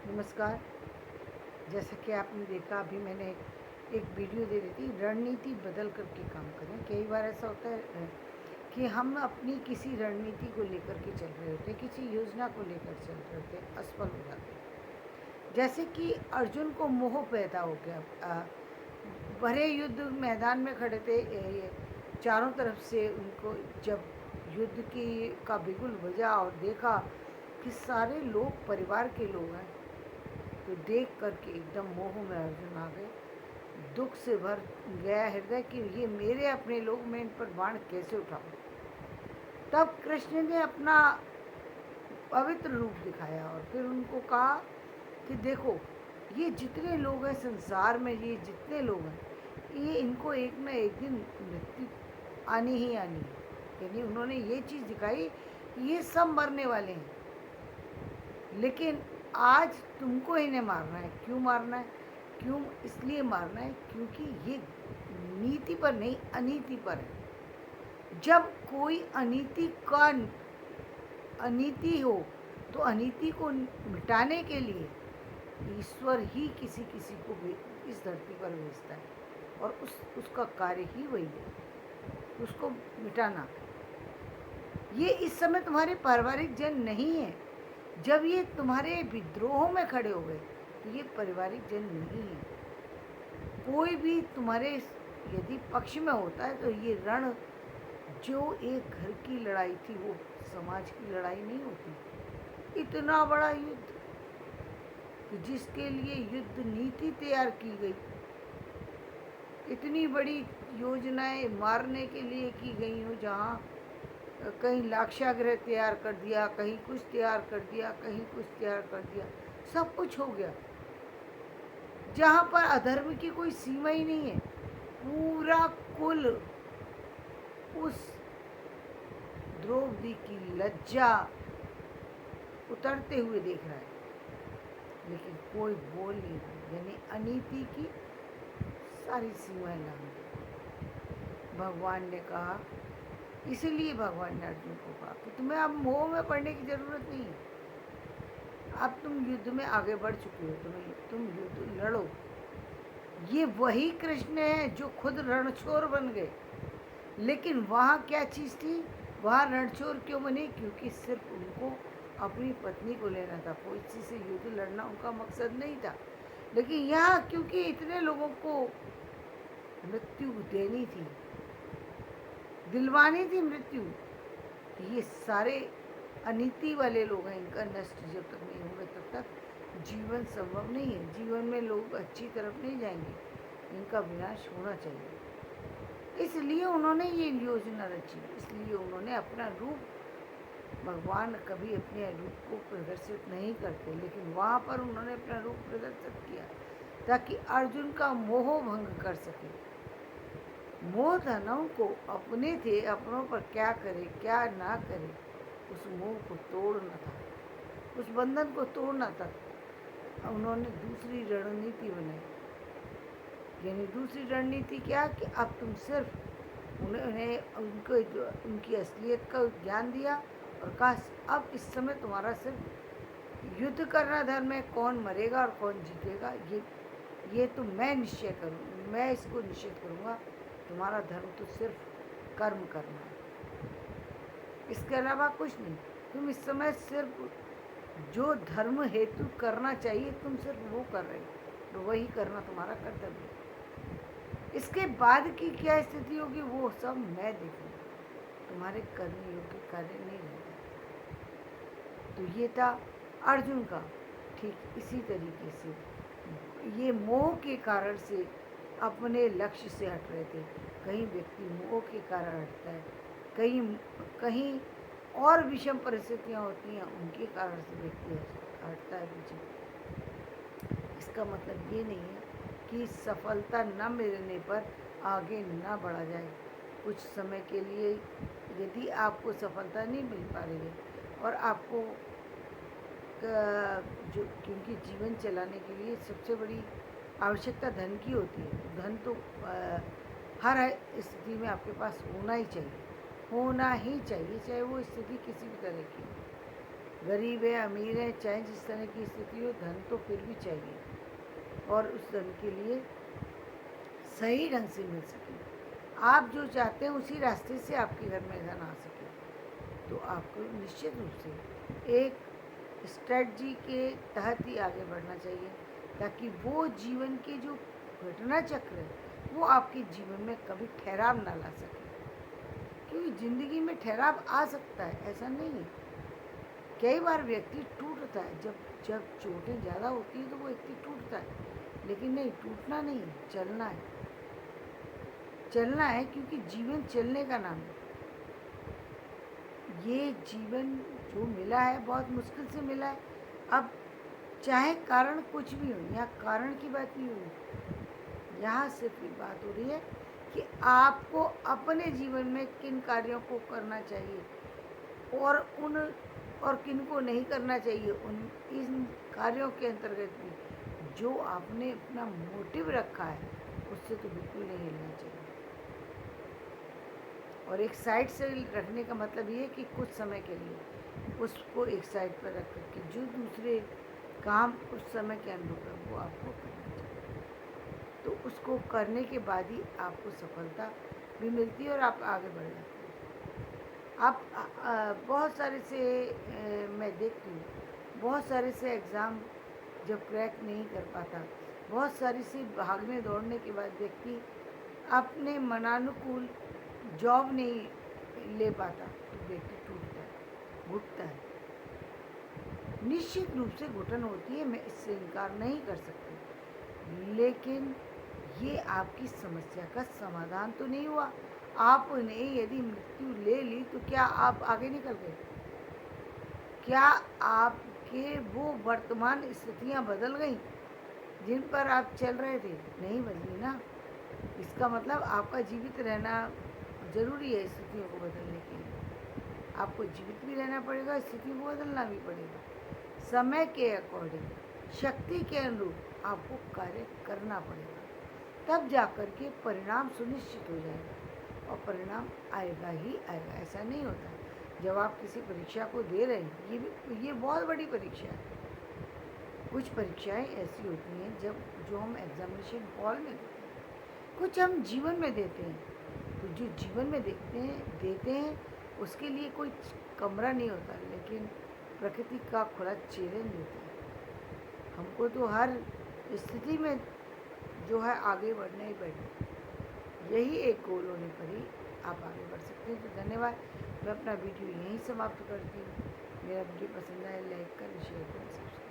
नमस्कार। जैसा कि आपने देखा, अभी मैंने एक वीडियो दे रही थी, रणनीति बदल कर के काम करें। कई बार ऐसा होता है कि हम अपनी किसी रणनीति को लेकर के चल रहे होते हैं, किसी योजना को लेकर चल रहे होते हैं, असफल हो जाते हैं। जैसे कि अर्जुन को मोह पैदा हो गया। भरे युद्ध मैदान में खड़े थे, ये चारों तरफ से उनको जब युद्ध की का बिगुल बजा और देखा कि सारे लोग परिवार के लोग हैं, तो देख करके एकदम मोह में अर्जुन आ गए। दुख से भर गया हृदय कि ये मेरे अपने लोग, मैं इन पर बाण कैसे उठाऊं। तब कृष्ण ने अपना पवित्र रूप दिखाया और फिर उनको कहा कि देखो, ये जितने लोग हैं संसार में, ये जितने लोग हैं, ये इनको एक न एक दिन मृत्यु आनी ही आनी है। यानी उन्होंने ये चीज़ दिखाई कि ये सब मरने वाले हैं, लेकिन आज तुमको इन्हें मारना है। क्यों मारना है? क्यों इसलिए मारना है क्योंकि ये नीति पर नहीं, अनीति पर है। जब कोई अनीति हो तो अनीति को मिटाने के लिए ईश्वर ही किसी किसी को इस धरती पर भेजता है, और उसका कार्य ही वही है, उसको मिटाना। ये इस समय तुम्हारे पारिवारिक जन नहीं है। जब ये तुम्हारे विद्रोहों में खड़े हो गए तो ये पारिवारिक जन नहीं है। कोई भी तुम्हारे यदि पक्ष में होता है तो ये रण जो एक घर की लड़ाई थी, वो समाज की लड़ाई नहीं होती। इतना बड़ा युद्ध कि जिसके लिए युद्ध नीति तैयार की गई, इतनी बड़ी योजनाएं मारने के लिए की गई हो, जहाँ कहीं लाक्षागृह तैयार कर दिया, कहीं कुछ तैयार कर दिया, कहीं कुछ तैयार कर दिया, सब कुछ हो गया। जहाँ पर अधर्म की कोई सीमा ही नहीं है, पूरा कुल उस द्रौपदी की लज्जा उतरते हुए देख रहा है, लेकिन कोई बोल नहीं रहा। यानी अनीति की सारी सीमाएं लांघ दी। भगवान ने कहा, इसीलिए भगवान ने अर्जुन को कहा कि तुम्हें अब मोह में पड़ने की जरूरत नहीं है। अब तुम युद्ध में आगे बढ़ चुके हो, तुम युद्ध लड़ो। ये वही कृष्ण है जो खुद रणछोर बन गए। लेकिन वहाँ क्या चीज़ थी? वहाँ रणछोर क्यों बने? क्योंकि सिर्फ उनको अपनी पत्नी को लेना था, कोई चीज़ से युद्ध लड़ना उनका मकसद नहीं था। लेकिन यहाँ क्योंकि इतने लोगों को मृत्यु देनी थी, दिलवानी थी मृत्यु, ये सारे अनीति वाले लोग हैं, इनका नष्ट जब तक नहीं होगा तब तक जीवन संभव नहीं है। जीवन में लोग अच्छी तरफ नहीं जाएंगे, इनका विनाश होना चाहिए। इसलिए उन्होंने ये योजना रची, इसलिए उन्होंने अपना रूप, भगवान कभी अपने रूप को प्रदर्शित नहीं करते, लेकिन वहाँ पर उन्होंने अपना रूप प्रदर्शित किया ताकि अर्जुन का मोह भंग कर सके। मोह धनों को अपने थे, अपनों पर क्या करे क्या ना करे, उस मोह को तोड़ना था, उस बंधन को तोड़ना था। उन्होंने दूसरी रणनीति बनाई। यानी दूसरी रणनीति क्या कि अब तुम सिर्फ उन्हें उनकी असलियत का ज्ञान दिया और कहा, अब इस समय तुम्हारा सिर्फ युद्ध करना धर्म है, कौन मरेगा और कौन जीतेगा ये तो मैं निश्चय करूँ, मैं इसको निश्चित करूँगा। तुम्हारा धर्म तो सिर्फ कर्म करना है, इसके अलावा कुछ नहीं। तुम इस समय सिर्फ जो धर्म हेतु करना चाहिए तुम सिर्फ वो कर रहे हो, तो वही करना तुम्हारा कर्तव्य है। इसके बाद की क्या स्थिति होगी वो सब मैं देखूँगा, तुम्हारे करने योग्य कार्य नहीं रहेगा। तो ये था अर्जुन का। ठीक इसी तरीके से ये मोह के कारण से अपने लक्ष्य से हट रहे थे। कहीं व्यक्ति मोह के कारण हटता है, कहीं कहीं और विषम परिस्थितियाँ होती हैं, उनके कारण से व्यक्ति हटता है पीछे। इसका मतलब ये नहीं है कि सफलता न मिलने पर आगे न बढ़ा जाए। कुछ समय के लिए यदि आपको सफलता नहीं मिल पा रही है और आपको जो, क्योंकि जीवन चलाने के लिए सबसे बड़ी आवश्यकता धन की होती है। धन तो हर स्थिति में आपके पास होना ही चाहिए, होना ही चाहिए, चाहे वो स्थिति किसी भी तरह की हो। गरीब है अमीर है, चाहे जिस तरह की स्थिति हो, धन तो फिर भी चाहिए, और उस धन के लिए सही ढंग से मिल सके, आप जो चाहते हैं उसी रास्ते से आपके घर में धन आ सके, तो आपको निश्चित रूप से एक स्ट्रेटजी के तहत ही आगे बढ़ना चाहिए, ताकि वो जीवन के जो घटना चक्र है वो आपके जीवन में कभी ठहराव ना ला सके। क्योंकि ज़िंदगी में ठहराव आ सकता है, ऐसा नहीं है। कई बार व्यक्ति टूटता है, जब जब चोटें ज़्यादा होती हैं तो वो व्यक्ति टूटता है, लेकिन नहीं, टूटना नहीं है, चलना है। चलना है, क्योंकि जीवन चलने का नाम है। ये जीवन जो मिला है बहुत मुश्किल से मिला है। अब चाहे कारण कुछ भी हो, यहाँ कारण की बात नहीं हो रही, यहाँ सिर्फ एक बात हो रही है कि आपको अपने जीवन में किन कार्यों को करना चाहिए और किन को नहीं करना चाहिए। इन कार्यों के अंतर्गत भी जो आपने अपना मोटिव रखा है उससे तो बिल्कुल नहीं हिलना चाहिए। और एक साइड से रखने का मतलब ये है कि कुछ समय के लिए उसको एक साइड पर रख कर के जो दूसरे काम उस समय के अनुरूप है वो आपको करना चाहिए, तो उसको करने के बाद ही आपको सफलता भी मिलती है और आप आगे बढ़ जाते हैं। आप बहुत सारे से मैं देखती हूँ, बहुत सारे से एग्ज़ाम जब क्रैक नहीं कर पाता, बहुत सारी से भागने दौड़ने के बाद व्यक्ति अपने मनानुकूल जॉब नहीं ले पाता, तो व्यक्ति टूटता है, घुटता है। निश्चित रूप से घुटन होती है, मैं इससे इनकार नहीं कर सकती, लेकिन ये आपकी समस्या का समाधान तो नहीं हुआ। आपने यदि मृत्यु ले ली तो क्या आप आगे निकल गए? क्या आपके वो वर्तमान स्थितियाँ बदल गई जिन पर आप चल रहे थे? नहीं बदली ना। इसका मतलब आपका जीवित रहना ज़रूरी है स्थितियों को बदलने के लिए। आपको जीवित भी रहना पड़ेगा, स्थितियों को बदलना भी पड़ेगा। समय के अकॉर्डिंग, शक्ति के अनुरूप आपको कार्य करना पड़ेगा, तब जाकर के परिणाम सुनिश्चित हो जाएगा, और परिणाम आएगा ही आएगा। ऐसा नहीं होता जब आप किसी परीक्षा को दे रहे हैं, ये बहुत बड़ी परीक्षा है। कुछ परीक्षाएं ऐसी होती हैं जो हम एग्जामिनेशन हॉल में देते हैं, कुछ हम जीवन में देते हैं। तो जो जीवन में देते हैं उसके लिए कोई कमरा नहीं होता, लेकिन प्रकृति का खुला चैलेंज होता है। हमको तो हर स्थिति में जो है आगे बढ़ना ही पड़ेगा। यही एक गोल होने पर ही आप आगे बढ़ सकते हैं। तो धन्यवाद। मैं अपना वीडियो यहीं समाप्त करती हूँ। मेरा वीडियो पसंद आए लाइक करें, शेयर करें, सब्सक्राइब